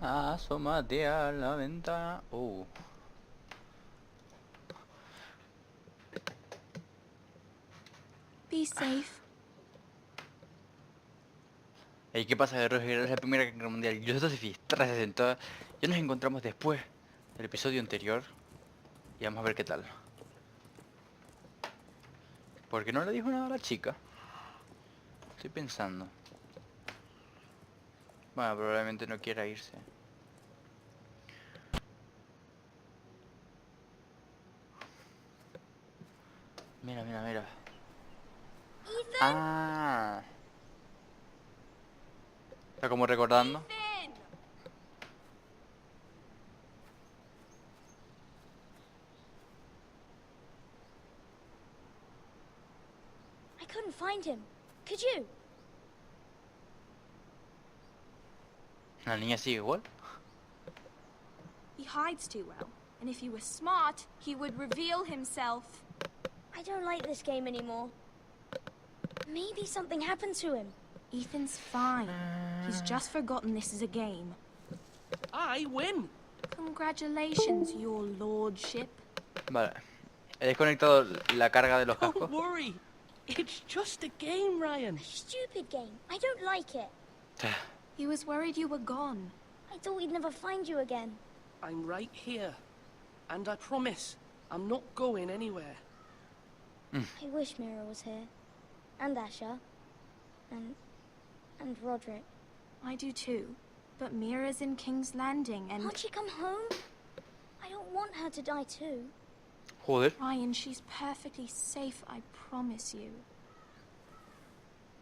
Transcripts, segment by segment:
Asómate a la ventana. Be safe. ¿Y qué pasa, guerreros y guerreras? La Primera Guerra Mundial. Yo soy Josephis 360. Ya nos encontramos después del episodio anterior. Y vamos a ver qué tal. ¿Por qué no le dijo nada a la chica? Estoy pensando. Bueno, probablemente no quiera irse. Mira, mira, mira. Ethan? Ah. Está como recordando. Ethan! I couldn't find him. Could you? La niña sigue igual. He hides too well. And if he were smart, he would reveal himself. I don't like this game anymore. Maybe something happened to him. Ethan's fine. He's just forgotten this is a game. I win. Congratulations, your lordship. Vale. He desconectado la carga de los Don't cascos. worry. It's just a game, Ryan. Stupid game. I don't like it. He was worried you were gone. I thought we'd never find you again. I'm right here. And I promise, I'm not going anywhere. I wish Mira was here. And Asher. And Roderick. I do too. But Mira's in King's Landing and... Can't she come home? I don't want her to die too. Joder. Ryan, she's perfectly safe, I promise you.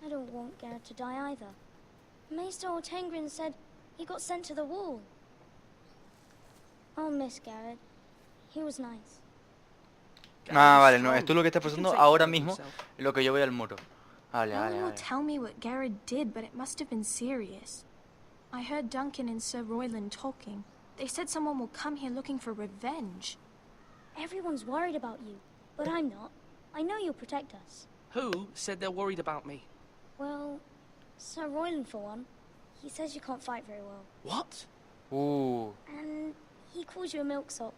I don't want Garrett to die either. Maester Ortengrin said he got sent to the wall. I'll miss Garrett. He was nice. Ah, vale, no, esto es lo que está pasando ahora mismo, en lo que yo voy al muro. Vale, No vale, one will vale. tell me what Garrett did, but it must have been serious. I heard Duncan and Sir Royland talking. They said someone will come here looking for revenge. Everyone's worried about you, but I'm not. I know you'll protect us. Who said they're worried about me? Well, Sir Royland for one. He says you can't fight very well. What? And he calls you a milksop.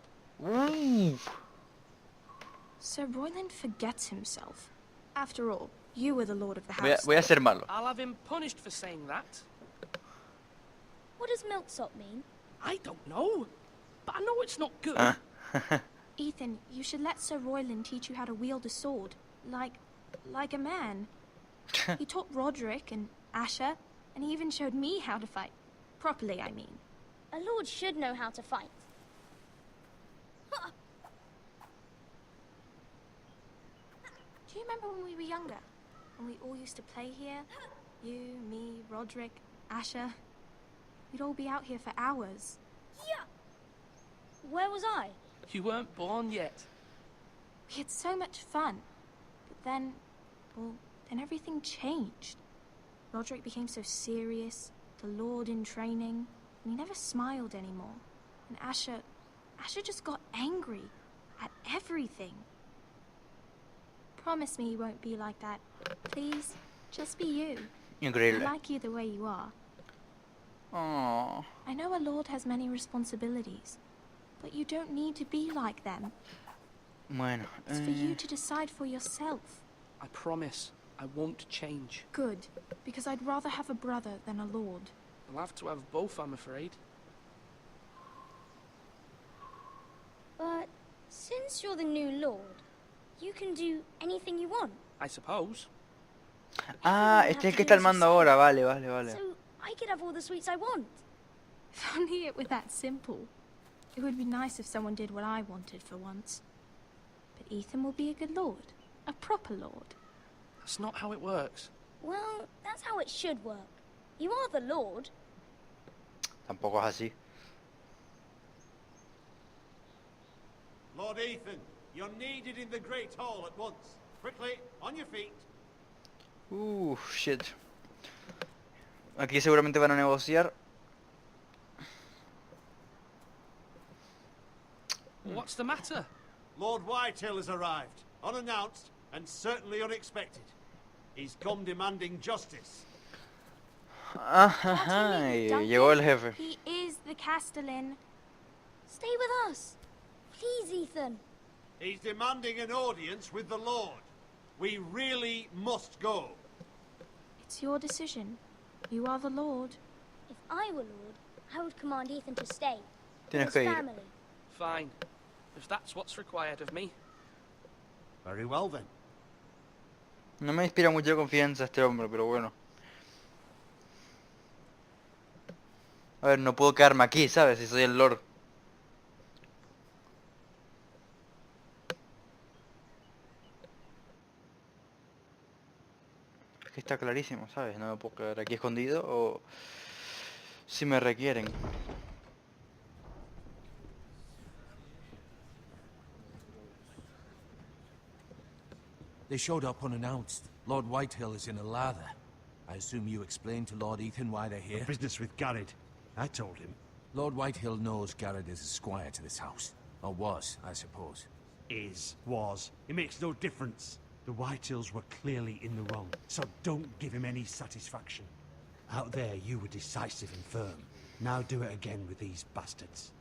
Sir Royland forgets himself. After all, you were the lord of the house. Voy a ser malo. I'll have him punished for saying that. What does milksop mean? I don't know. But I know it's not good. Ethan, you should let Sir Royland teach you how to wield a sword. Like a man. He taught Roderick and Asher, and he even showed me how to fight. Properly, I mean. A lord should know how to fight. Do you remember when we were younger? When we all used to play here? You, me, Roderick, Asher. We'd all be out here for hours. Yeah. Where was I? You weren't born yet. We had so much fun. But then, well, then everything changed. Roderick became so serious, the lord in training, and he never smiled anymore. And Asher just got angry at everything. Promise me you won't be like that. Please, just be you. I Increíble. like you the way you are. Oh. I know a lord has many responsibilities, but you don't need to be like them. Bueno. It's for you to decide for yourself. I promise, I won't change. Good, because I'd rather have a brother than a lord. I'll have to have both, I'm afraid. But since you're the new lord, you can do anything you want. I suppose. Ah, este es el que está al mando ahora. Vale, vale, vale. So I could have all the sweets I want. If only it were that simple. It would be nice if someone did what I wanted for once. But Ethan will be a good lord. A proper lord. That's not how it works. Well, that's how it should work. You are the lord. Tampoco es así. Lord Ethan, you're needed in the Great Hall at once. Quickly, on your feet. Shit. Aquí seguramente van a negociar. What's the matter? Lord Whitetail has arrived, unannounced and certainly unexpected. He's come demanding justice. Ajá, y llegó el jefe. He is the Castellan. Stay with us. Please, Ethan. He's demanding an audience with the Lord. We really must go. It's your decision. You are the Lord. If I were Lord, I would command Ethan to stay. Tienes His que ir. family. Fine. If that's what's required of me. Very well then. No me inspira mucha confianza este hombre, pero bueno. A ver, no puedo quedarme aquí, ¿sabes? Si soy el Lord. Es que está clarísimo, ¿sabes? No me puedo quedar aquí escondido o... si me requieren. They showed up unannounced. Lord Whitehill is in a lather. I assume you explained to Lord Ethan why they're here? Business with Garrett. I told him. Lord Whitehill knows Garrett is a squire to this house. Or was, I suppose. Was. It makes no difference. The Whitehills were clearly in the wrong, so don't give him any satisfaction. Out there, you were decisive and firm. Now do it again with these bastards.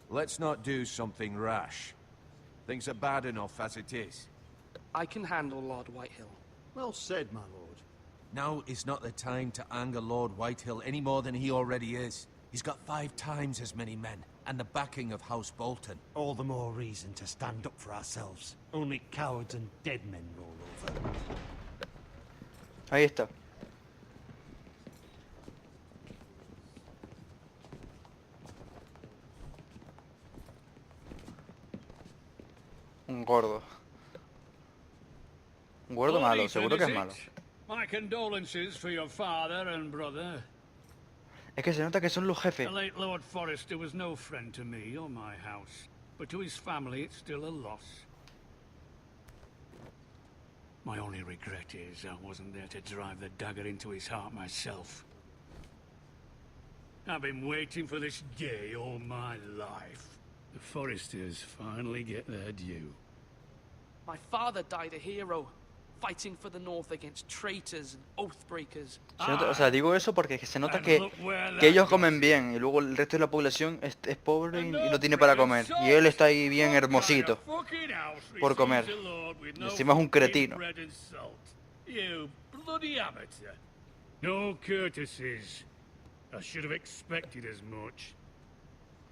Let's not do something rash. Things are bad enough as it is. I can handle Lord Whitehill. Well said, my lord. Now is not the time to anger Lord Whitehill any more than he already is. He's got 5 times as many men, and the backing of House Bolton. All the more reason to stand up for ourselves. Only cowards and dead men roll over. Ahí está. Un gordo. Un gordo malo, seguro que es malo. My condolences for your father and brother. Es que se nota que son los jefes. The late Lord Forrester was no friend to me or my house, but to his family it's still a loss. My only regret is I wasn't there to drive the dagger into his heart myself. I've been waiting for this day all my life. The Forresters finally get their due. My father died a hero, fighting for the North against traitors and oathbreakers. Se nota, o sea, digo eso porque se nota que ellos comen bien y luego el resto de la población es pobre y no tiene para comer. Y él está ahí bien hermosito por comer. Y encima es un cretino. You bloody amateur. No courtesies. I should have expected as much.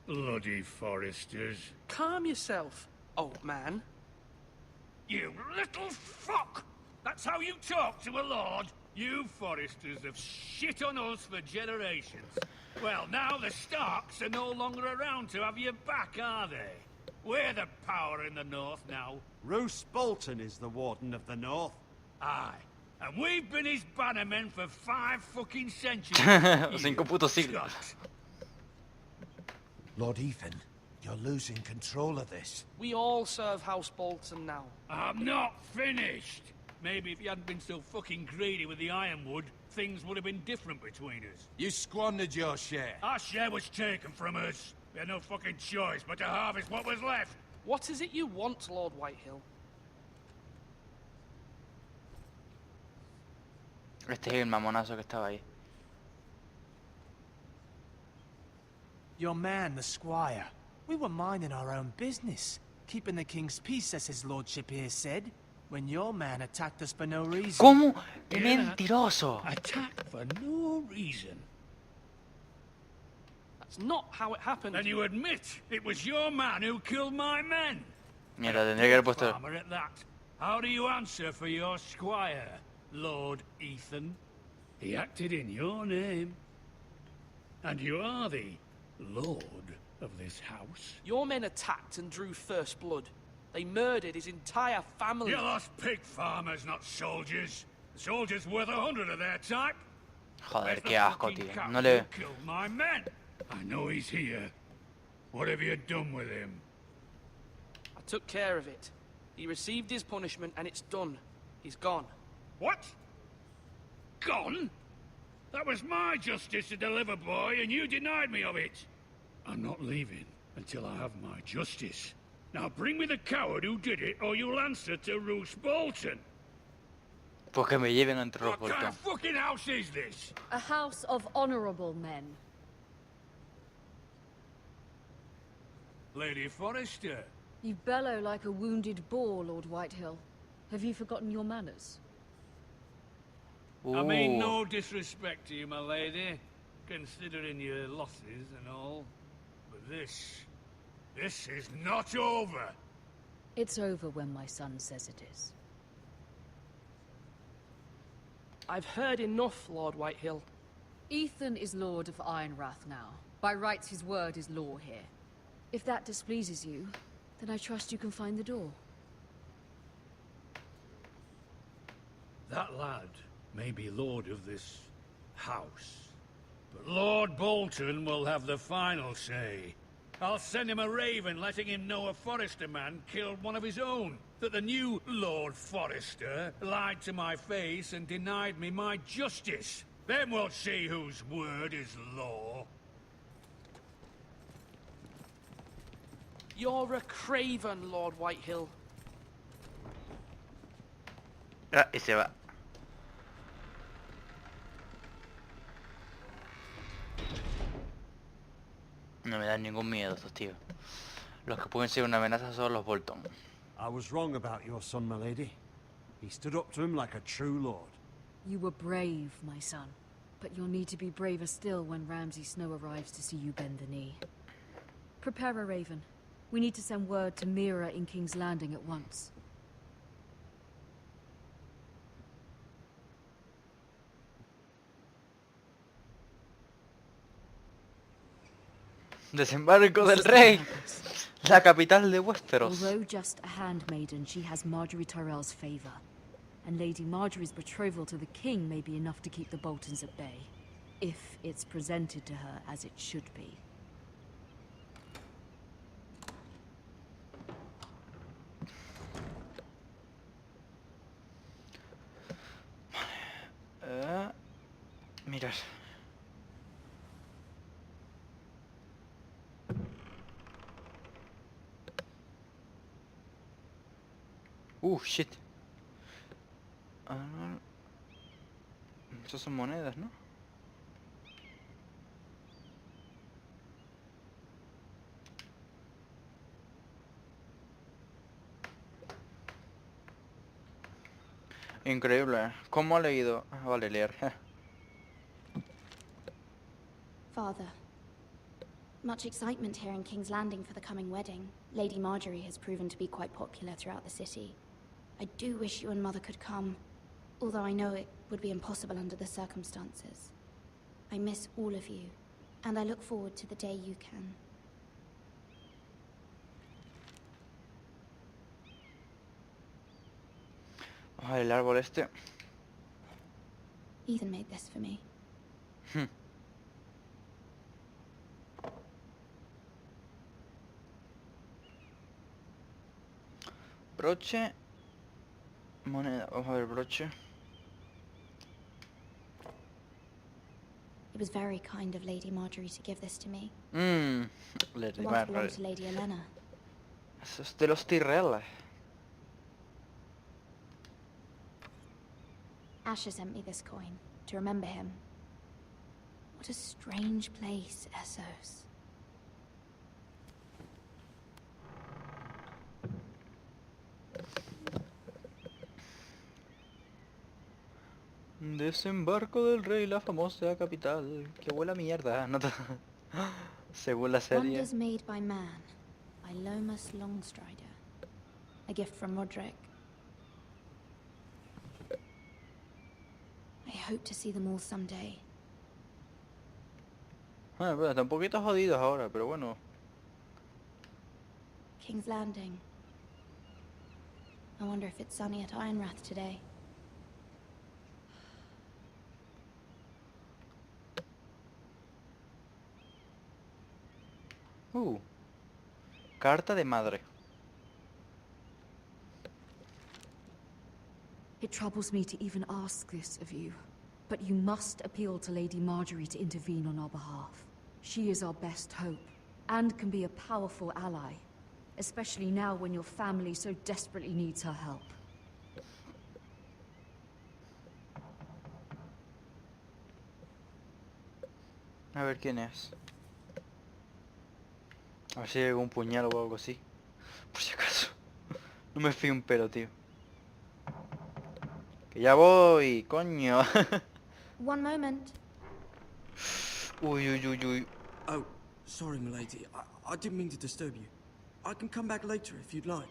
Bloody Forresters. Calm yourself, old man. You little fuck! That's how you talk to a lord? You Forresters have shit on us for generations. Well, now the Starks are no longer around to have your back, are they? We're the power in the north now. Roose Bolton is the Warden of the North. Aye. And we've been his bannermen for 5 fucking centuries. 5 putos siglos. Lord Ethan, you're losing control of this. We all serve House Bolton now. I'm not finished. Maybe if you hadn't been so fucking greedy with the ironwood, things would have been different between us. You squandered your share. Our share was taken from us. We had no fucking choice but to harvest what was left. What is it you want, Lord Whitehill? Este es el mamonazo que estaba ahí. Your man, the squire. We were minding our own business, keeping the king's peace, as his lordship here said, when your man attacked us for no reason. ¿Cómo? ¡Qué mentiroso! Attacked for no reason. That's not how it happened. And you admit it was your man who killed my men? Mira, tendría que haber puesto... Farmer at that. How do you answer for your squire, Lord Ethan? He acted in your name. And you are the Lord of this house. Your men attacked and drew first blood. They murdered his entire family. You lost pig farmers, not soldiers. The soldiers worth 100 of their type. Joder, qué asco, tío. No le... Killed my men. I know he's here. What have you done with him? I took care of it. He received his punishment and it's done. He's gone. What? Gone? That was my justice to deliver, boy, and you denied me of it. I'm not leaving until I have my justice. Now bring me the coward who did it, or you'll answer to Roose Bolton. Pues que me lleven entre los What kind Bolton. of fucking house is this? A house of honorable men. Lady Forrester. You bellow like a wounded boar, Lord Whitehill. Have you forgotten your manners? I mean, Ooh. no disrespect to you, my lady, considering your losses and all. But this is not over. It's over when my son says it is. I've heard enough, Lord Whitehill. Ethan is Lord of Ironrath now. By rights, his word is law here. If that displeases you, then I trust you can find the door. That lad may be lord of this house, but Lord Bolton will have the final say. I'll send him a raven letting him know a Forrester man killed one of his own. That the new Lord Forrester lied to my face and denied me my justice. Then we'll see whose word is law. You're a craven, Lord Whitehill. Ah, y se va. No me dan ningún miedo estos tíos. Los que pueden ser una amenaza son los Bolton. I was wrong about your son, my lady. He stood up to him like a true lord. You were brave, my son. But you'll need to be braver still when Ramsay Snow arrives to see you bend the knee. Prepare a raven. We need to send word to Mira in King's Landing at once. Desembarco del Rey. La capital de Westeros. Although just a handmaiden, she has Marjorie Tyrell's favor. And Lady Marjorie's betrothal to the king may be enough to keep the Boltons at bay. If it's presented to her as it should be. Mirar. Shit. Esas son monedas, ¿no? Increíble. ¿Cómo ha leído? Ah, vale, leer. Father, much excitement here in King's Landing for the coming wedding. Lady Marjorie has proven to be quite popular throughout the city. I do wish you and Mother could come, although I know it would be impossible under the circumstances. I miss all of you, and I look forward to the day you can. Ah, el árbol este. Ethan made this for me. Broche. Moneda. Vamos a ver, broche. It was very kind of Lady Marjorie to give this to me. Lady It once belonged Marjorie. to Lady Elena. Eso es de los Tyrell. Asher sent me this coin to remember him. What a strange place, Essos. Desembarco del Rey, la famosa capital. Que huele a mierda. No te... Según la serie. Wonders made by man, by Lomas Longstrider. A gift from Roderick. I hope to see them all someday. Bueno, está un poquito jodidos ahora, pero bueno. King's Landing. I wonder if it's sunny at Ironrath today. Carta de madre. It troubles me to even ask this of you, but you must appeal to Lady Marjorie to intervene on our behalf. She is our best hope, and can be a powerful ally, especially now when your family so desperately needs her help. A ver quién es. A ver si hay algún puñal o algo así. Por si acaso. No me fío un pelo, tío. Que ya voy, coño. One moment. Uy, uy, uy, uy. Oh, sorry, milady. I didn't mean to disturb you. I can come back later if you'd like.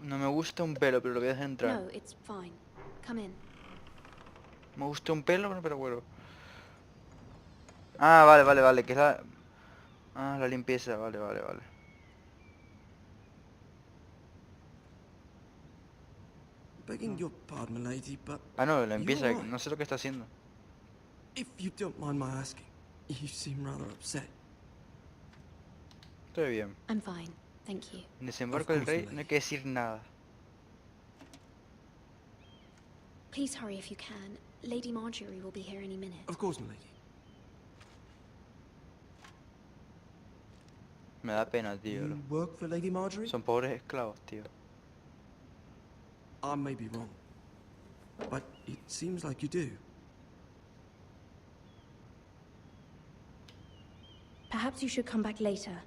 No me gusta un pelo, pero lo voy a dejar entrar. No, it's fine. Come in. Me gusta un pelo, pero bueno. Ah, vale, vale, vale. Que es la... Ah, la limpieza. Vale, vale, vale. Begging your pardon, milady, but Ah, no, la you're limpieza. right. No sé lo que está haciendo. If you don't mind my asking, you seem rather upset. Estoy bien. I'm fine. Thank you. En desembarco del rey no hay que decir nada. Please hurry if you can. Lady Marjorie will be here any minute. Of course, milady. Me da pena, tío. You work for Lady Marjorie? Son pobres esclavos, tío. I may be wrong, but it seems like you do. Perhaps you should come back later.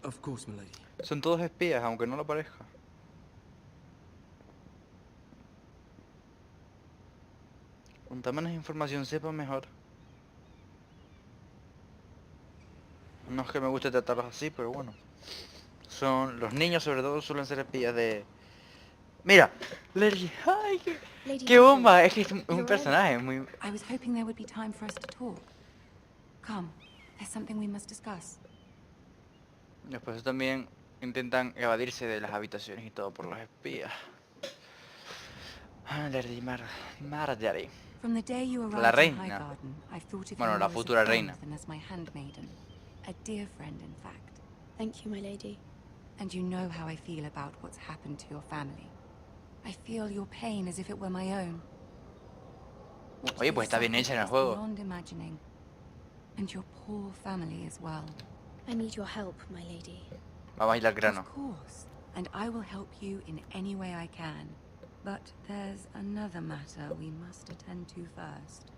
Of course, milady. Son todos espías, aunque no lo parezca. Cuanta menos información sepa, mejor. No es que me guste tratarlos así, pero bueno. Son los niños, sobre todo, suelen ser espías de... Mira, Lady... ¡Ay, qué bomba! Es que es un personaje muy... I was hoping there would be time for us to talk. Come, there's something we must discuss. Después también intentan evadirse de las habitaciones y todo por los espías. Ah, Lady Marjorie. From the day you La arrived in reina. Highgarden, I've thought of Bueno, you la more as a futura friend reina. than as my handmaiden. A dear friend, in fact. Thank you, my lady. And you know how I feel about what's happened to your family. I feel your pain as if it were my own. What Oye, you've pues está bien suffered hecha en el is juego. beyond imagining. And your poor family as well. I need your help, my lady. Vamos a ir al grano. Of course, and I will help you in any way I can. But there's another matter we must attend to first.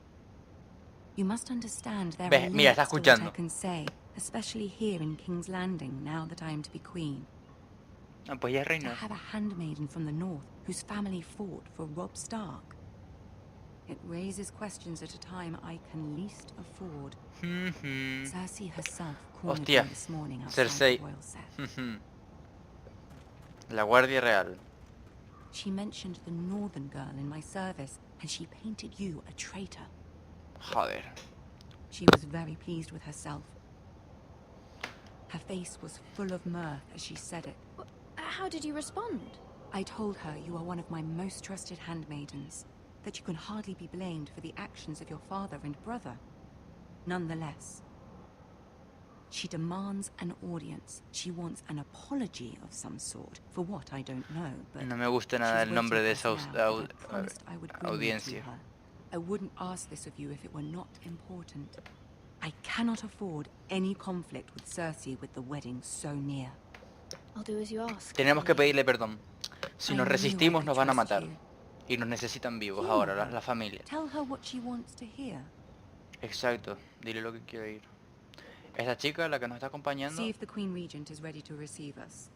You must understand there are Mira, está limits to what I escuchando. can say, especially here in King's Landing, now that I am to be queen. Ah, pues ya es To reina. have a handmaiden from the north whose family fought for Robb Stark. It raises questions at a time I can least afford. Cersei herself cornered me Hostia, this morning outside Cersei. the royal set. La Guardia Real. She mentioned the northern girl in my service, and she painted you a traitor. Joder. She was very pleased with herself. Her face was full of mirth as she said it. How did you respond? I told her you are one of my most trusted handmaidens, that you can hardly be blamed for the actions of your father and brother. Nonetheless, she demands an audience. She wants an apology of some sort, for what I don't know, but No me gusta nada she's el nombre de waiting esa for us now, and I promised I would bring you to audiencia. her. I wouldn't ask this of you if it were not important. I cannot afford any conflict with Cersei with the wedding so near. I'll do as you ask. Tenemos que pedirle perdón. Si I nos knew I resistimos could nos van a trust matar. you. Y nos necesitan vivos Hear ahora, her. la familia. Tell her what she wants to hear. Exacto, dile lo que quiere oír. Esta chica, la que nos está acompañando, See if the Queen Regent is ready to receive us.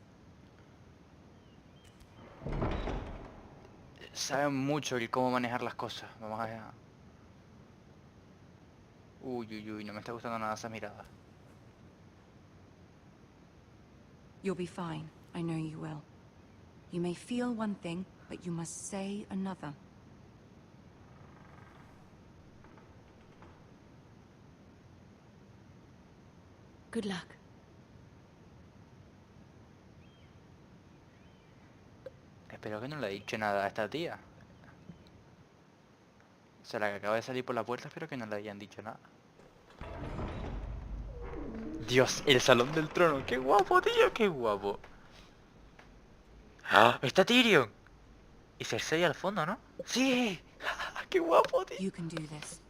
sabe mucho el cómo manejar las cosas. Vamos a ver. Uy, uy, uy, no me está gustando nada esa mirada. You'll be fine. I know you will. You may feel one thing, but you must say another. Good luck. Espero que no le haya dicho nada a esta tía. O sea, la que acaba de salir por la puerta, espero que no le hayan dicho nada. Dios, el salón del trono. ¡Qué guapo, tío! ¡Qué guapo! ¡Ah! ¡Está Tyrion! Y Cersei al fondo, ¿no? ¡Sí! ¡Qué guapo, tío! You can do this.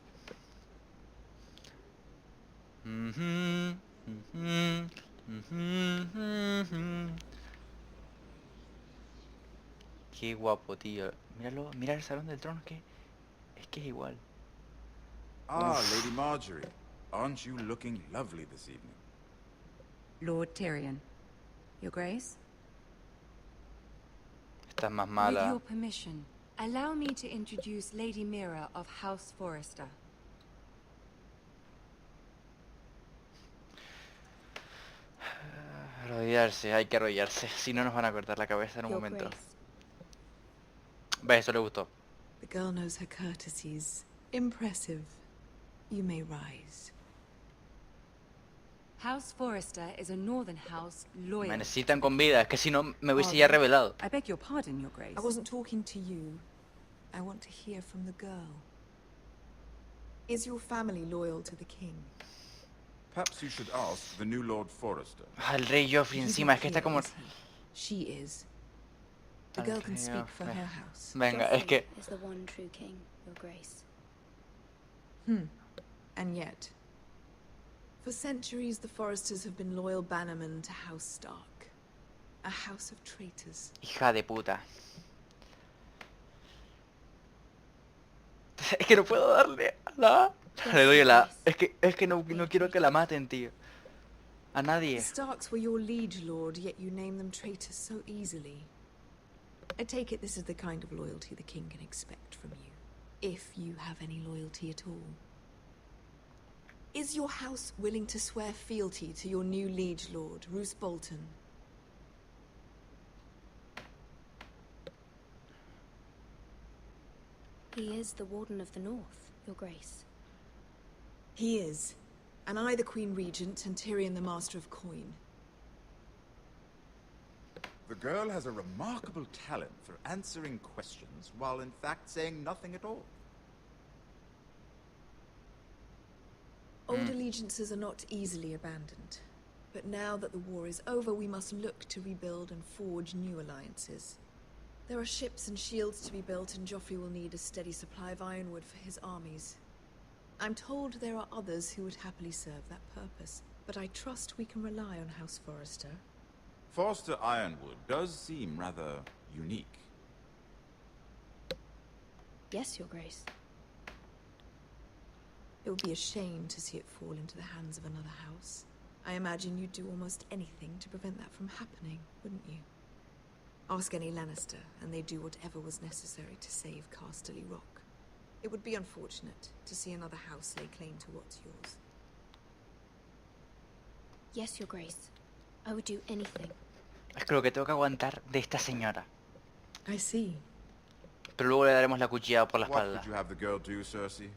Qué guapo, tío. Míralo, mira el salón del trono, es que es igual. Ah, Lady Marjorie. Aren't you looking lovely this evening? Lord Tyrion. Your Grace? Estás más With mala. your permission, allow me to introduce Lady Mira of House Forrester. Arrodillarse, hay que arrodillarse. Si no nos van a cortar la cabeza en un Your momento. Grace. Ve, eso le gustó. The girl knows her courtesies. Impressive. You may rise. House Forrester is a northern house Me loyal. necesitan con vida, es que si no me hubiese ya revelado. I beg your pardon, Your Grace. I wasn't talking to you. I want to hear from the girl. Is your family loyal to the king? Perhaps you should ask the new Lord Forrester. El rey Joffrey He's encima, not es que está here, como... is he? She is. The El girl can rey speak for Joffrey. her house. Venga, es que... Joffrey is the one true king, Your Grace. And yet, for centuries, the Forresters have been loyal bannermen to House Stark. A house of traitors. Hija de puta. Es que no puedo darle a la... Le doy a la... Es que no quiero que la maten, tío. A The nadie. Starks were your liege lord, yet you name them traitors so easily. I take it this is the kind of loyalty the king can expect from you. If you have any loyalty at all. Is your house willing to swear fealty to your new liege lord, Roose Bolton? He is the Warden of the North, Your Grace. He is. And I the Queen Regent and Tyrion the Master of Coin. The girl has a remarkable talent for answering questions while in fact saying nothing at all. Old allegiances are not easily abandoned. But now that the war is over, we must look to rebuild and forge new alliances. There are ships and shields to be built, and Joffrey will need a steady supply of ironwood for his armies. I'm told there are others who would happily serve that purpose, but I trust we can rely on House Forrester. Forster Ironwood does seem rather unique. Yes, Your Grace. It would be a shame to see it fall into the hands of another house. I imagine you'd do almost anything to prevent that from happening, wouldn't you? Ask any Lannister, and they'd do whatever was necessary to save Casterly Rock. It would be unfortunate to see another house lay claim to what's yours. Yes, Your Grace. I would do anything. Es que lo que tengo que aguantar de esta señora. I see. Pero luego le daremos la cuchillada por la What espalda. would you have the girl do, Cersei?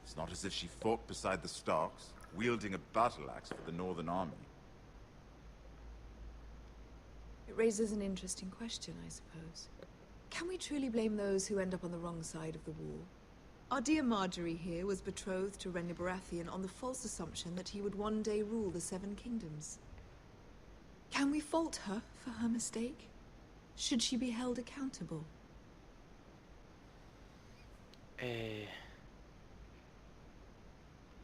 It's not as if she fought beside the Starks, wielding a battle axe for the Northern Army. It raises an interesting question, I suppose. Can we truly blame those who end up on the wrong side of the war? Our dear Marjorie here was betrothed to Renly Baratheon on the false assumption that he would one day rule the Seven Kingdoms. Can we fault her for her mistake? Should she be held accountable?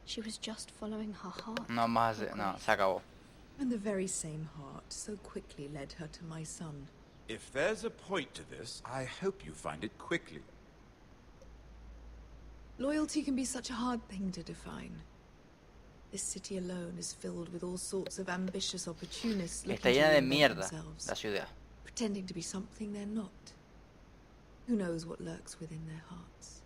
She was just following her heart. No más, Your no, Grace. se acabó. And the very same heart so quickly led her to my son. If there's a point to this, I hope you find it quickly. Loyalty can be such a hard thing to define. This city alone is filled with all sorts of ambitious opportunists Está looking to llena de reinvent mierda themselves, la ciudad. pretending to be something they're not. Who knows what lurks within their hearts?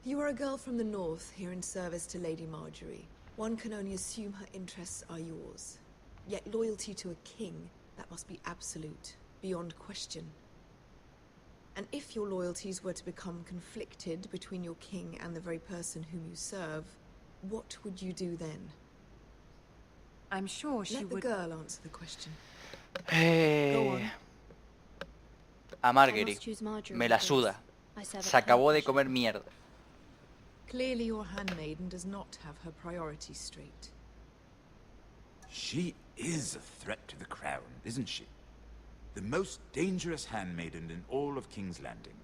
You are a girl from the north, here in service to Lady Marjorie. One can only assume her interests are yours. Yet loyalty to a king, that must be absolute, beyond question. And if your loyalties were to become conflicted between your king and the very person whom you serve, what would you do then? I'm sure she Let the would... girl answer the question. A Marguerite. I must choose Marjorie, Me la Your suda. Grace. I serve Se at her acabó de pleasure. comer mierda. Clearly your handmaiden does not have her priorities straight. She is a threat to the crown, isn't she? The most dangerous handmaiden in all of King's Landing.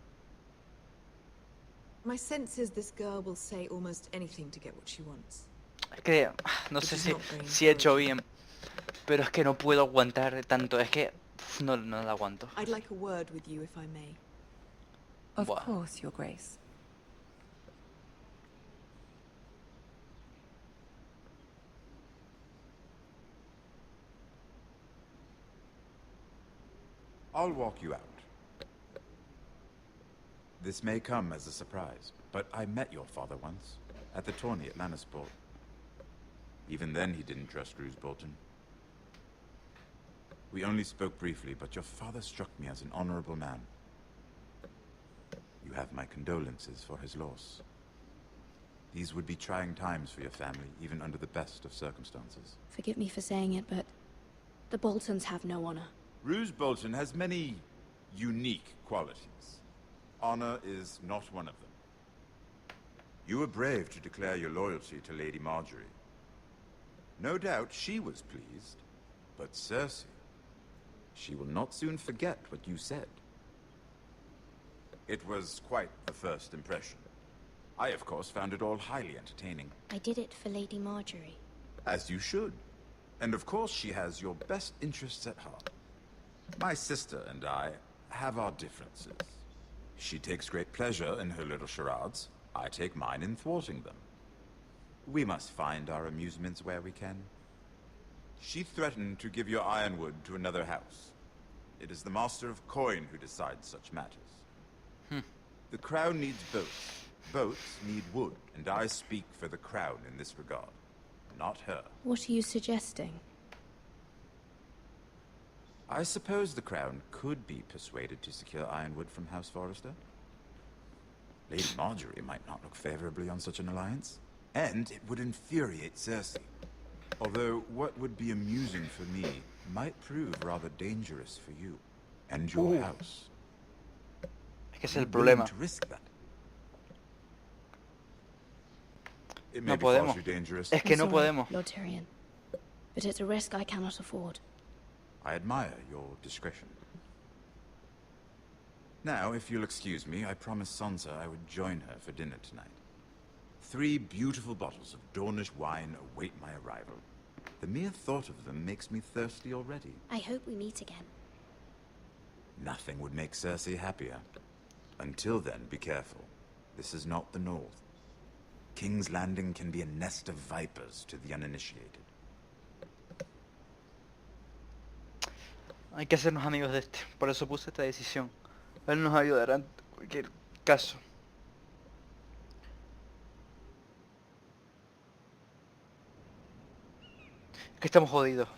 My sense is this girl will say almost anything to get what she wants. Es que no sé si he hecho bien, pero es que no puedo aguantar tanto. Es que no la aguanto. I'd like a word with you, if I may. Of Buah. course, Your Grace. I'll walk you out. This may come as a surprise, but I met your father once, at the tourney at Lannisport. Even then he didn't trust Roose Bolton. We only spoke briefly, but your father struck me as an honorable man. You have my condolences for his loss. These would be trying times for your family, even under the best of circumstances. Forgive me for saying it, but the Boltons have no honor. Roose Bolton has many unique qualities. Honor is not one of them. You were brave to declare your loyalty to Lady Marjorie. No doubt she was pleased, but Cersei, she will not soon forget what you said. It was quite the first impression. I, of course, found it all highly entertaining. I did it for Lady Marjorie. As you should. And of course she has your best interests at heart. My sister and I have our differences. She takes great pleasure in her little charades. I take mine in thwarting them. We must find our amusements where we can. She threatened to give your ironwood to another house. It is the Master of Coin who decides such matters. The Crown needs boats. Boats need wood, and I speak for the Crown in this regard, not her. What are you suggesting? I suppose the Crown could be persuaded to secure ironwood from House Forrester. Lady Marjorie might not look favorably on such an alliance, and it would infuriate Cersei. Although what would be amusing for me might prove rather dangerous for you and your house. Es que ese es el problema. To risk that? It may No be far podemos. too dangerous. Es que no podemos. Lord Tyrion, but it's a risk I cannot afford. I admire your discretion. Now, if you'll excuse me, I promised Sansa I would join her for dinner tonight. 3 beautiful bottles of Dornish wine await my arrival. The mere thought of them makes me thirsty already. I hope we meet again. Nothing would make Cersei happier. Until then, be careful. This is not the North. King's Landing can be a nest of vipers to the uninitiated. Hay que hacernos amigos de este. Por eso puse esta decisión. Él nos ayudará en cualquier caso. Es que estamos jodidos.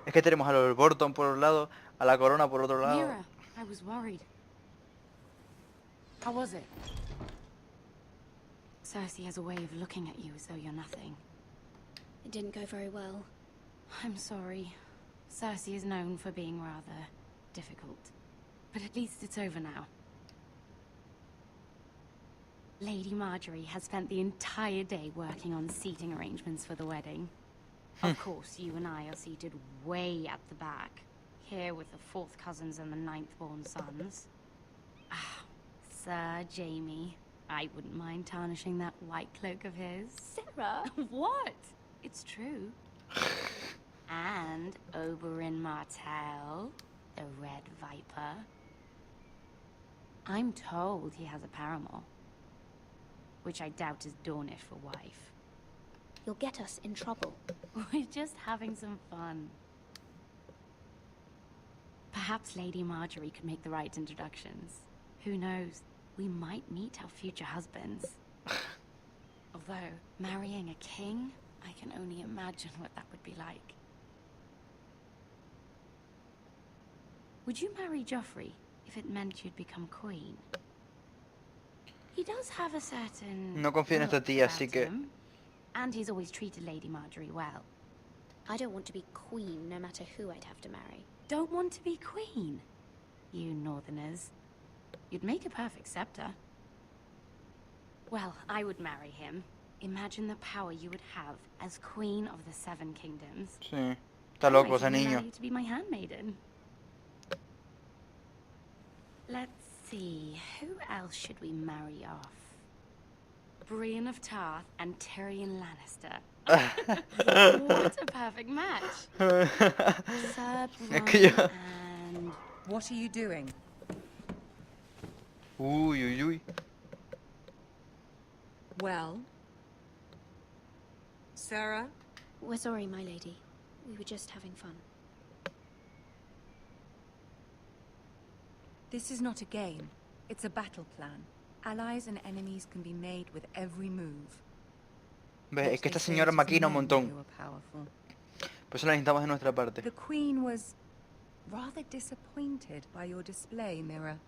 Es que tenemos a los Bolton por un lado, a la corona por otro lado. Mira, I was worried. How was it? Cersei has a way of looking at you as though you're nothing. It didn't go very well. I'm sorry. Cersei is known for being rather difficult. But at least it's over now. Lady Marjorie has spent the entire day working on seating arrangements for the wedding. Of course, you and I are seated way at the back, here with the 4th cousins and the 9th-born sons. Ah, Sir Jaime. I wouldn't mind tarnishing that white cloak of his. Sarah! What? It's true. And Oberyn Martell, the Red Viper. I'm told he has a paramour, which I doubt is Dornish for wife. You'll get us in trouble. We're just having some fun. Perhaps Lady Marjorie could make the right introductions. Who knows? We might meet our future husbands. Although, marrying a king, I can only imagine what that would be like. Would you marry Joffrey if it meant you'd become queen? He does have a certain... No confío en esta look tía, about así que... him, and he's always treated Lady Marjorie well. I don't want to be queen no matter who I'd have to marry. Don't want to be queen? You northerners. You'd make a perfect scepter. Well, I would marry him. Imagine the power you would have as queen of the 7 kingdoms. Sí, está loco ese I might even niño. marry you to be my handmaiden. Let's see, who else should we marry off? Brienne of Tarth and Tyrion Lannister. What a perfect match. Sir Es que yo... Bronn and... What are you doing? Uy, uy, uy. Well? Sarah? We're sorry, my lady. We were just having fun. This is not a game. It's a battle plan. Allies and enemies can be made with every move. ¿Ves? Es que esta señora maquina un montón. Por eso la necesitamos de nuestra parte. The Queen was rather disappointed by your display, Mira.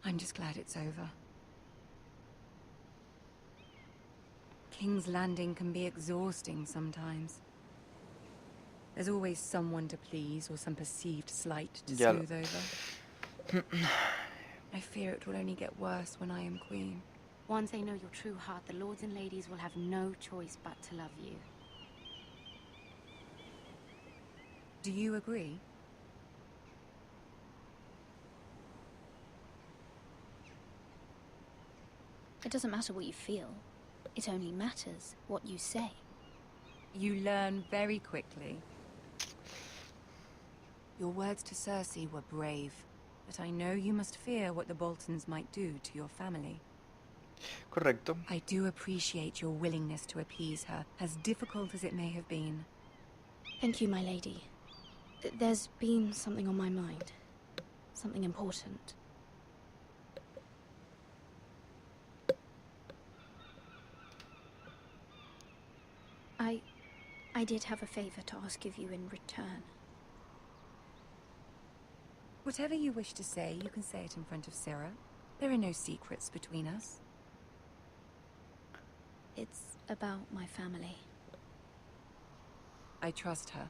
I'm just glad it's over. King's Landing can be exhausting sometimes. There's always someone to please or some perceived slight to smooth over. I fear it will only get worse when I am queen. Once they know your true heart, the lords and ladies will have no choice but to love you. Do you agree? It doesn't matter what you feel. It only matters what you say. You learn very quickly. Your words to Cersei were brave, but I know you must fear what the Boltons might do to your family. Correcto. I do appreciate your willingness to appease her, as difficult as it may have been. Thank you, my lady. There's been something on my mind. Something important. I did have a favor to ask of you in return. Whatever you wish to say, you can say it in front of Sarah. There are no secrets between us. It's about my family. I trust her.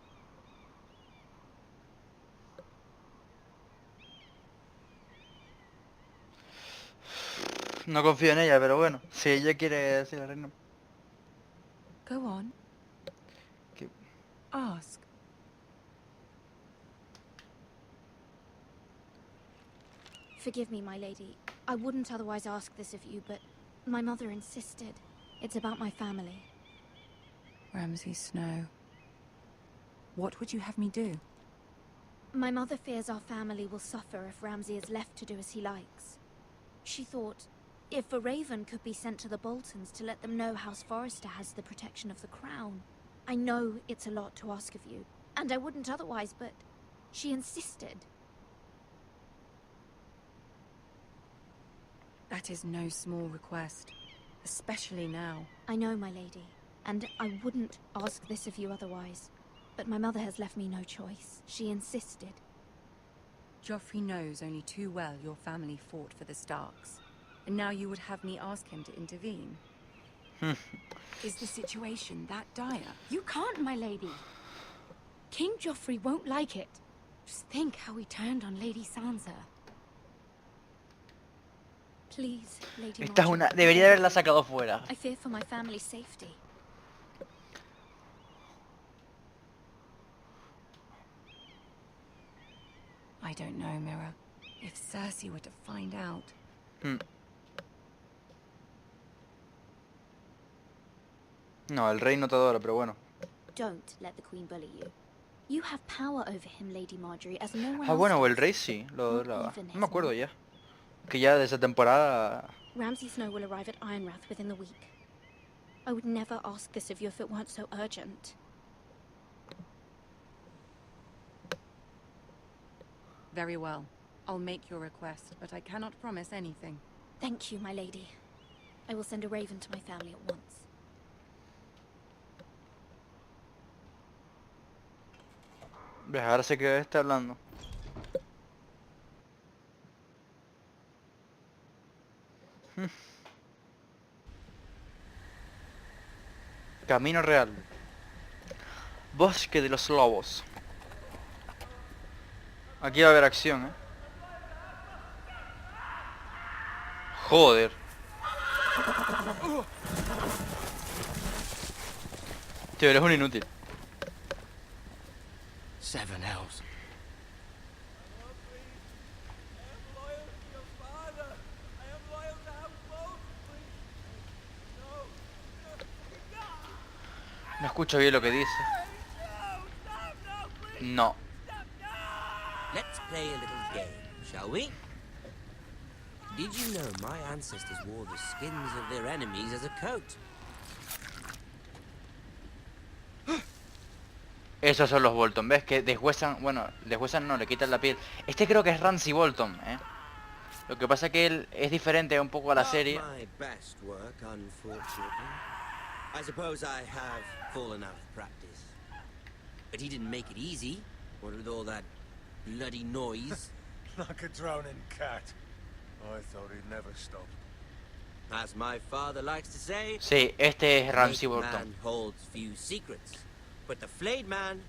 No confío en ella, pero bueno, si ella quiere ser la reina. Go on. ¿Qué? Ask. Forgive me, my lady. I wouldn't otherwise ask this of you, but my mother insisted. It's about my family. Ramsay Snow. What would you have me do? My mother fears our family will suffer if Ramsay is left to do as he likes. She thought, if a raven could be sent to the Boltons to let them know House Forrester has the protection of the crown. I know it's a lot to ask of you, and I wouldn't otherwise, but she insisted. That is no small request, especially now. I know, my lady, and I wouldn't ask this of you otherwise. But my mother has left me no choice. She insisted. Joffrey knows only too well your family fought for the Starks. And now you would have me ask him to intervene? Is the situation that dire? You can't, my lady. King Joffrey won't like it. Just think how he turned on Lady Sansa. Please, Lady Esta es Marjorie, una... Debería haberla sacado fuera. I fear for my family's safety. I don't know, Mira. If Cersei were to find out... No, el rey no te adora, pero bueno. Don't let the Queen bully you. You have power over him, Lady Marjorie, as no one Ah, else bueno, does. el rey sí, lo adoraba. even No me his acuerdo mother. ya. Que ya de esa temporada... Ramsay Snow will arrive at Ironrath within the week. I would never ask this of you if it weren't so urgent. Very well. I'll make your request, but I cannot promise anything. Thank you, my lady. I will send a raven to my family at once. Ves, ahora sé que está hablando. Camino real. Bosque de los lobos. Aquí va a haber acción, Joder. Tío, eres un inútil. Seven hells. No escucho bien lo que dice. No. Let's play a little game, shall we? Did you know my ancestors wore the skins of their enemies as a coat? Esos son los Bolton, ¿ves? Que deshuesan, bueno, deshuesan no, le quitan la piel. Este creo que es Ramsay Bolton, ¿eh? Lo que pasa que él es diferente un poco a la serie. My best work, unfortunately. I suppose I have fallen out of practice. But he didn't make it easy, what with all that bloody noise. Like a drowning cat. I thought he'd never stop. As my father likes to say, Sí, este es the Ramsay naked Bolton. man holds few secrets, but the flayed man...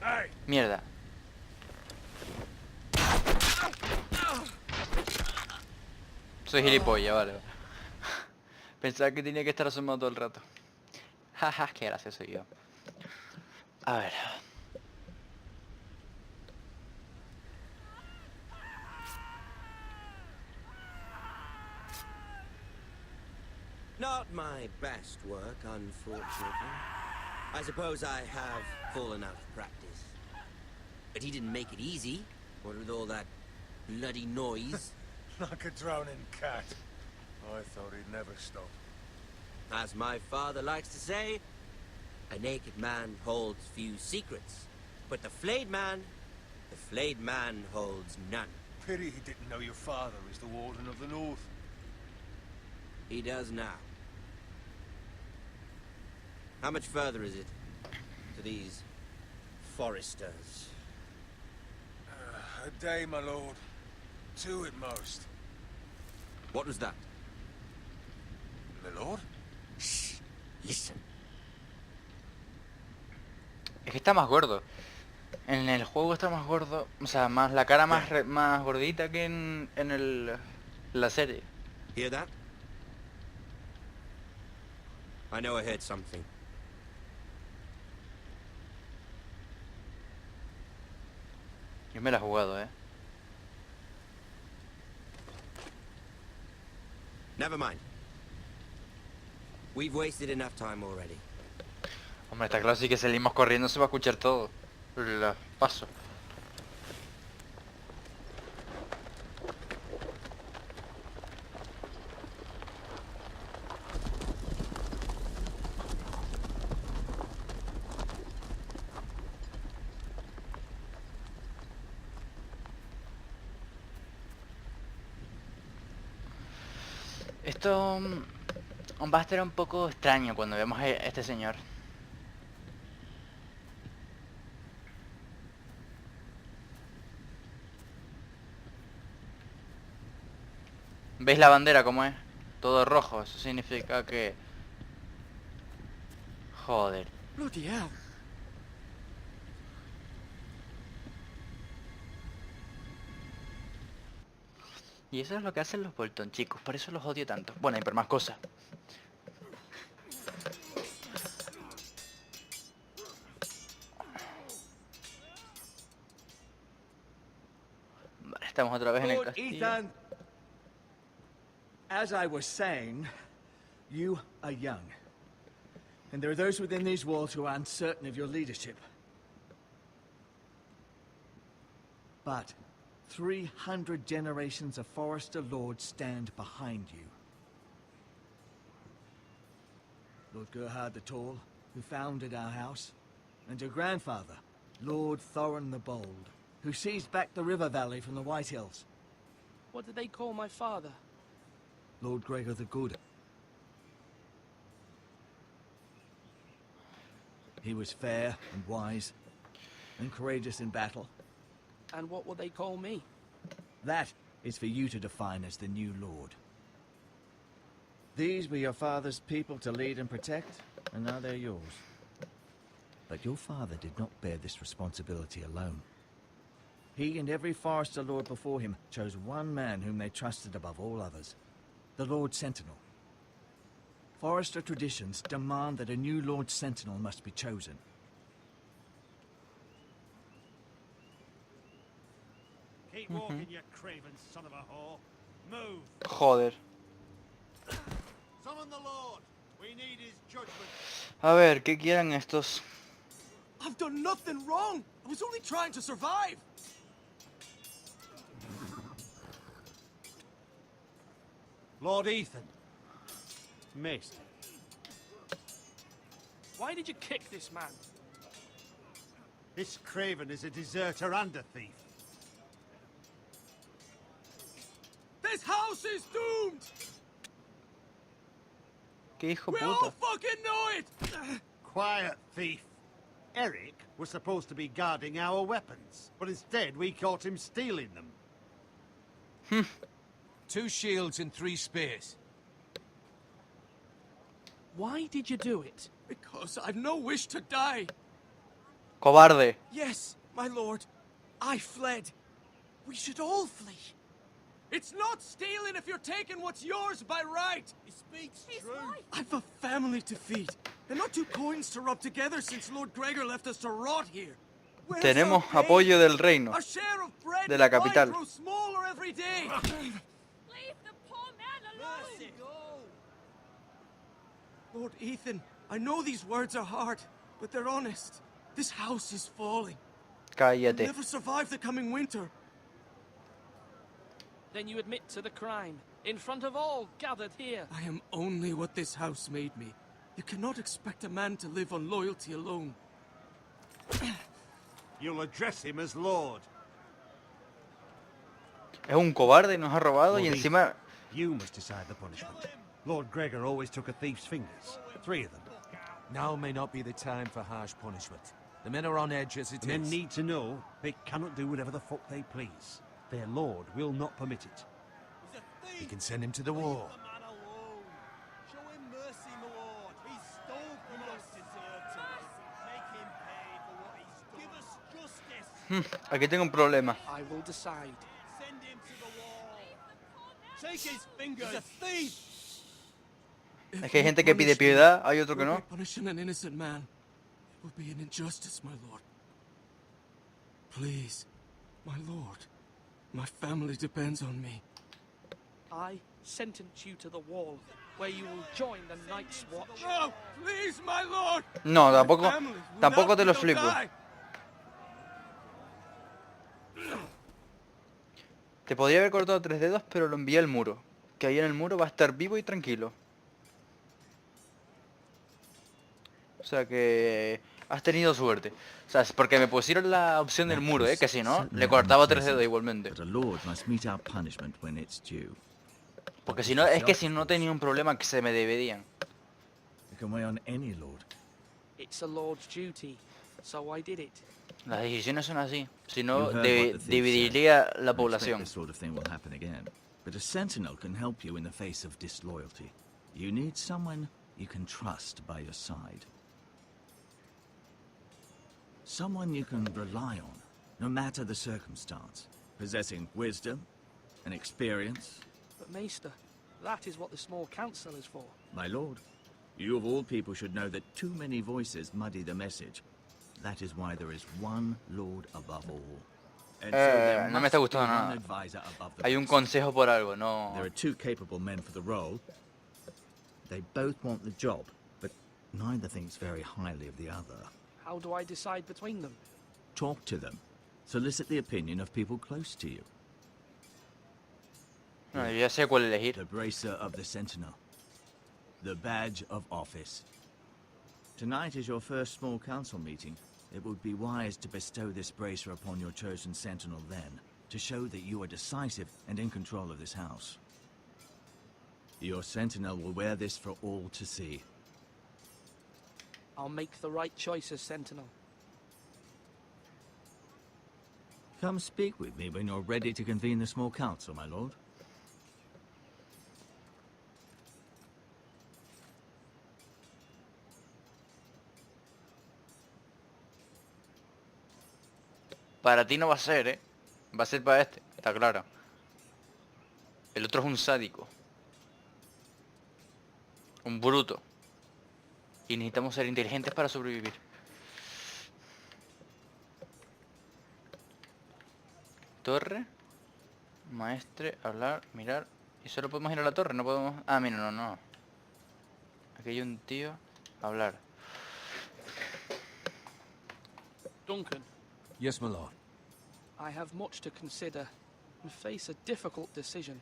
Hey! Mierda. Soy gilipollas, vale. Pensaba que tenía que estar asomado todo el rato. Jaja, qué gracioso yo. A ver. Not my best work, unfortunately. I suppose I have fallen out of practice. But he didn't make it easy, what with all that bloody noise. Like a drowning cat. I thought he'd never stop. As my father likes to say, a naked man holds few secrets, but the flayed man holds none. Pity he didn't know your father is the Warden of the North. He does now. How much further is it to these foresters? A day, my lord. 2 at most. What was that? My lord? Shh. Listen. Es que está más gordo. En el juego está más gordo, o sea, más la cara más más gordita que en la serie. Hear that? I know I heard something. Yo me la he jugado, Never mind. We've wasted enough time already. Hombre, está claro, si que salimos corriendo se va a escuchar todo. Paso. Esto va a estar un poco extraño cuando vemos a este señor. ¿Veis la bandera cómo es? Todo rojo, eso significa que... Joder. Bloody hell. Y eso es lo que hacen los Bolton, chicos, por eso los odio tanto. Bueno, y por más cosas. Vale, estamos otra vez en el Lord castillo. Ethan, as I was saying, you are young. And there are those within these walls who are uncertain of your leadership. But 300 generations of Forester Lords stand behind you. Lord Gerhard the Tall, who founded our house, and your grandfather, Lord Thorin the Bold, who seized back the river valley from the White Hills. What did they call my father? Lord Gregor the Good. He was fair and wise, and courageous in battle. And what will they call me? That is for you to define as the new lord. These were your father's people to lead and protect, and now they're yours. But your father did not bear this responsibility alone. He and every Forester Lord before him chose one man whom they trusted above all others, the Lord Sentinel. Forester traditions demand that a new Lord Sentinel must be chosen. Keep walking, you craven son of a whore. Move. Joder. Summon the Lord. We need his judgment. A ver, ¿qué quieren estos? I've done nothing wrong. I was only trying to survive. Lord Ethan. Missed. Why did you kick this man? This craven is a deserter and a thief. This house is doomed! ¿Qué hijo We puta? all fucking know it! Quiet, thief. Eric was supposed to be guarding our weapons, but instead we caught him stealing them. 2 shields and 3 spears. Why did you do it? Because I've no wish to die. Cobarde. Yes, my lord. I fled. We should all flee. It's not stealing if you're taking what's yours by right. He speaks true. I've a family to feed, and not 2 coins to rub together since Lord Gregor left us to rot here. Where's Tenemos our pay? apoyo del reino, Our share of bread de la and wine capital. grows smaller every day. Leave the poor man alone! Mercy. Lord Ethan, I know these words are hard, but they're honest. This house is falling. Cállate. We'll never survive the coming winter. Then you admit to the crime, in front of all gathered here. I am only what this house made me. You cannot expect a man to live on loyalty alone. You'll address him as Lord. Es un cobarde y nos ha robado y Lord encima... You must decide the punishment. Lord Gregor always took a thief's fingers. 3 of them. Now may not be the time for harsh punishment. The men are on edge as it The men is. need to know they cannot do whatever the fuck they please. Their lord will not permit it. You can send him to the wall. Show him mercy, my lord. He stole from us. Deserve to make him pay for what he's done. Give us justice. Aquí tengo un problema. I will decide. Send him to the wall. Take his fingers. He's a thief. Es que hay gente que pide piedad, hay otro que no. Punishing an innocent man. It would be an injustice, my lord. Please, my lord. My family depends on me. I sentence you to the wall, where you will join the Night's Watch. No, please, my lord. No, tampoco, My family will tampoco not te lo go explico. die. Te podría haber cortado 3 dedos, pero lo envié al muro. Que ahí en el muro va a estar vivo y tranquilo. O sea que... Has tenido suerte. O sea, es porque me pusieron la opción del muro, que si no, le cortaba 3 dedos igualmente. But a lord must mete out punishment when it's due. Porque si no, es que si no tenía un problema que se me dividían. You can weigh on any lord. It's a lord's duty, so I did it. Las decisiones son así. Si You no, heard what the thief dividiría said. la I expect población. this sort of thing will happen again. But a sentinel can help you in the face of disloyalty. You need someone you can trust by your side. Someone you can rely on, no matter the circumstance. Possessing wisdom and experience. But Maester, that is what the small council is for. My lord, you of all people should know that too many voices muddy the message. That is why there is one lord above all. And so there No me must está be gustando one nada. advisor above the Hay un rest. consejo por algo, no... There are 2 capable men for the role. They both want the job, but neither thinks very highly of the other. How do I decide between them? Talk to them. Solicit the opinion of people close to you. No, yo ya sé cuál elegir. The bracer of the sentinel. The badge of office. Tonight is your first small council meeting. It would be wise to bestow this bracer upon your chosen sentinel then, to show that you are decisive and in control of this house. Your sentinel will wear this for all to see. I'll make the right choice as sentinel. Come speak with me when you're ready to convene the small council, my lord. Para ti no va a ser, ¿eh? Va a ser para este, está claro. El otro es un sádico. Un bruto. Y necesitamos ser inteligentes para sobrevivir. Torre. Maestre, hablar, mirar. Y solo podemos ir a la torre, no podemos... Ah, mira, no. Aquí hay un tío. Hablar. Duncan. Yes, my lord. I have much to consider and face a difficult decision.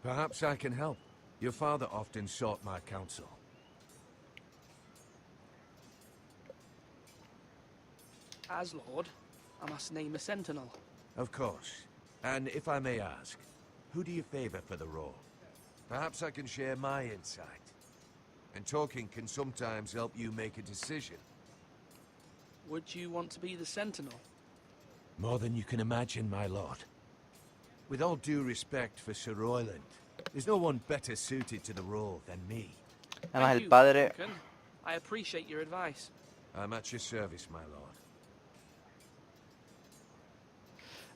Perhaps I can help. Your father often sought my counsel. As Lord, I must name a sentinel. Of course. And if I may ask, who do you favor for the role? Perhaps I can share my insight. And talking can sometimes help you make a decision. Would you want to be the sentinel? More than you can imagine, my lord. With all due respect for Sir Royland, there's no one better suited to the role than me. Además Thank el you, padre, Duncan. I appreciate your advice. I'm at your service, my lord.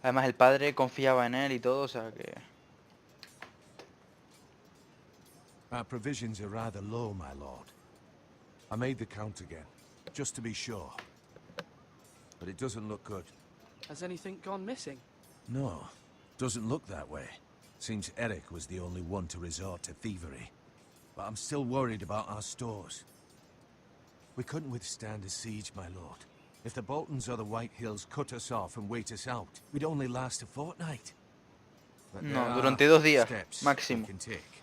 además el padre confiaba en él y todo, o sea que... Our provisions are rather low, my lord. I made the count again, just to be sure. But it doesn't look good. Has anything gone missing? No, doesn't look that way. Seems Eric was the only one to resort to thievery. But I'm still worried about our stores. We couldn't withstand a siege, my lord. If the Boltons or the White Hills cut us off and wait us out, we'd only last a fortnight. But No, durante 2 días, steps máximo. we can take.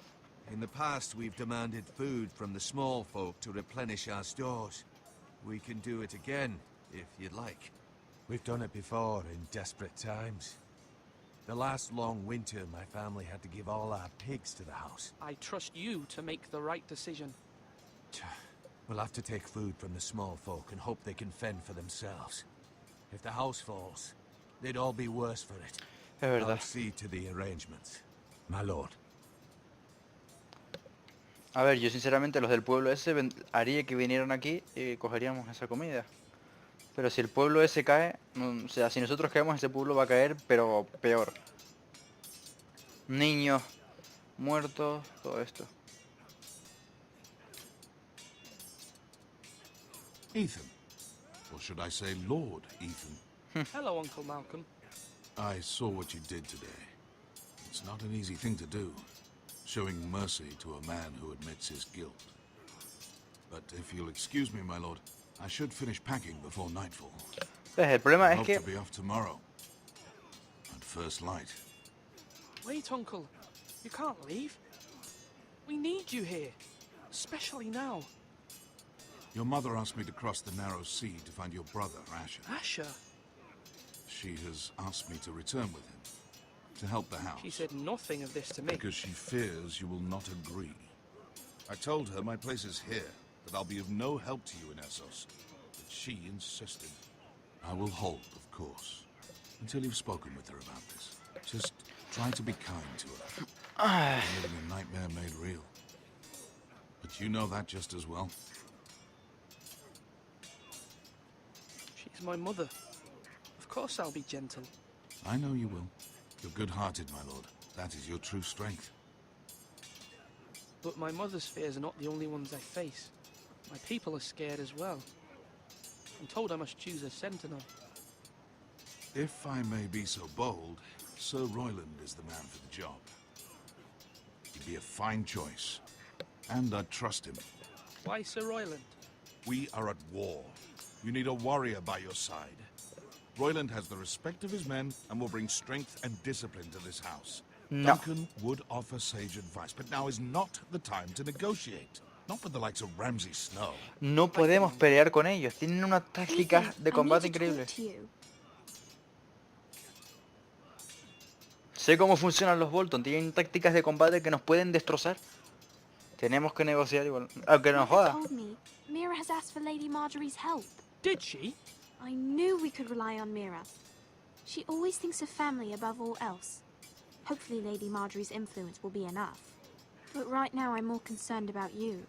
In the past, we've demanded food from the small folk to replenish our stores. We can do it again, if you'd like. We've done it before in desperate times. The last long winter, my family had to give all our pigs to the house. I trust you to make the right decision. We'll have to take food from the small folk and hope they can fend for themselves. If the house falls, they'd all be worse for it. Es verdad. I'll see to the arrangements, my lord. A ver, yo sinceramente los del pueblo ese haría que vinieran aquí y cogeríamos esa comida. Pero si el pueblo ese cae, o sea, si nosotros caemos, ese pueblo va a caer, pero peor. Niños, muertos, todo esto. Ethan. Or should I say Lord Ethan? Hello, Uncle Malcolm. I saw what you did today. It's not an easy thing to do, showing mercy to a man who admits his guilt. But if you'll excuse me, my lord, I should finish packing before nightfall. El problema I es hope que... to be off tomorrow. At first light. Wait, Uncle. You can't leave. We need you here. Especially now. Your mother asked me to cross the narrow sea to find your brother, Asher. Asher? She has asked me to return with him, to help the house. She said nothing of this to me. Because she fears you will not agree. I told her my place is here, that I'll be of no help to you in Essos. But she insisted. I will hold, of course, until you've spoken with her about this. Just try to be kind to her. You're living a nightmare made real. But you know that just as well. She's my mother. Of course I'll be gentle. I know you will. You're good-hearted, my lord. That is your true strength. But my mother's fears are not the only ones I face. My people are scared as well. I'm told I must choose a sentinel. If I may be so bold, Sir Royland is the man for the job. He'd be a fine choice. And I trust him. Why Sir Royland? We are at war. You need a warrior by your side. Royland has the respect of his men and will bring strength and discipline to this house. No. Duncan would offer sage advice, but now is not the time to negotiate. Not with the likes of Ramsay Snow. No podemos pelear con ellos. Tienen unas tácticas de combate increíbles. Sé cómo funcionan los Bolton. Tienen tácticas de combate que nos pueden destrozar. Tenemos que negociar igual. Aunque nos joda. Told me Mira has asked for Lady Marjorie's help. Did she? I knew we could rely on Mira. She always thinks of family above all else. Hopefully Lady Marjorie's influence will be enough. But right now I'm more concerned about you.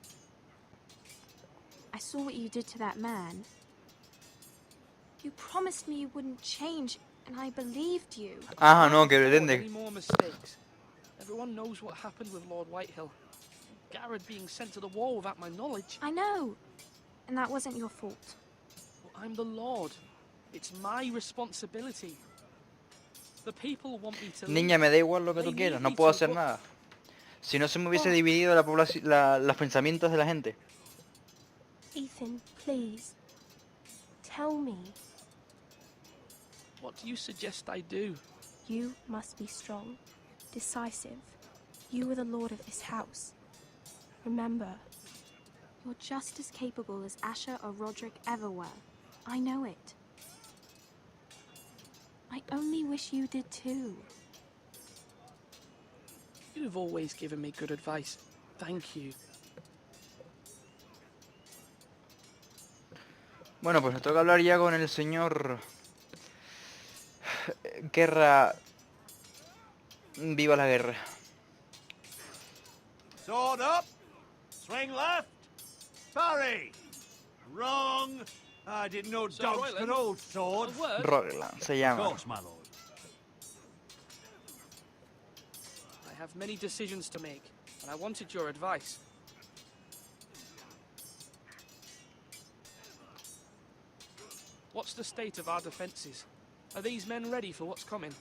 I saw what you did to that man. You promised me you wouldn't change, and I believed you. Ah, no, que Any pretende. more mistakes? Everyone knows what happened with Lord Whitehill. Garrett being sent to the war without my knowledge. I know. And that wasn't your fault. Well, I'm the Lord. It's my responsibility. The people want me to Niña, me da igual lo que tú quieras. No puedo hacer nada. Si no se me hubiese dividido la población, los pensamientos de la gente. Ethan, please. Tell me. What do you suggest I do? You must be strong, decisive. You are the lord of this house. Remember, you're just as capable as Asher or Roderick ever were. I know it. I only wish you did too. You've always given me good advice. Thank you. Bueno, pues nos toca hablar ya con el señor Guerra. Viva la guerra. Sword up! Swing left! Parry! Wrong! I didn't know Sir dogs Royland, could hold swords. a word? Roglan se Of llama. course, my lord. I have many decisions to make, and I wanted your advice. What's the state of our defences? Are these men ready for what's coming?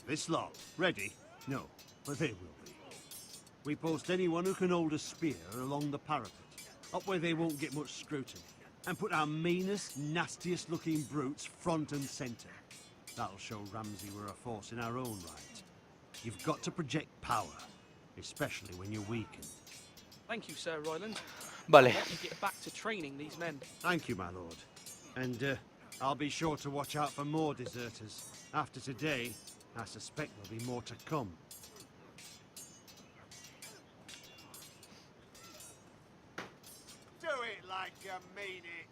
This lot, ready? No, but they will be. We post anyone who can hold a spear along the parapet, up where they won't get much scrutiny, and put our meanest, nastiest looking brutes front and centre. That'll show Ramsay we're a force in our own right. You've got to project power, especially when you're weakened. Thank you, Sir Royland. Vale. I'll let you get back to training these men. Thank you, my lord. And I'll be sure to watch out for more deserters. After today, I suspect there'll be more to come. Do it like you mean it.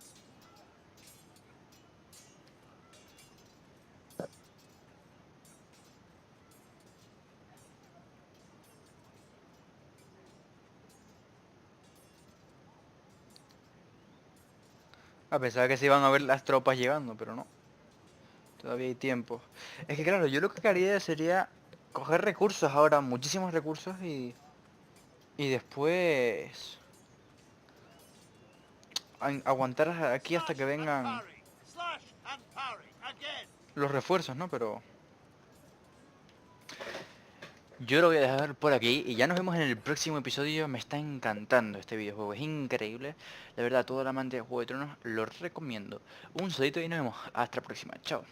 A pesar de que se iban a ver las tropas llegando, pero no. Todavía hay tiempo. Es que claro, yo lo que haría sería coger recursos ahora, muchísimos recursos y después aguantar aquí hasta que vengan Slash and parry. Again. los refuerzos, ¿no? Pero yo lo voy a dejar por aquí y ya nos vemos en el próximo episodio. Me está encantando este videojuego, es increíble. La verdad, todo el amante de Juego de Tronos lo recomiendo. Un saludito y nos vemos hasta la próxima. Chao.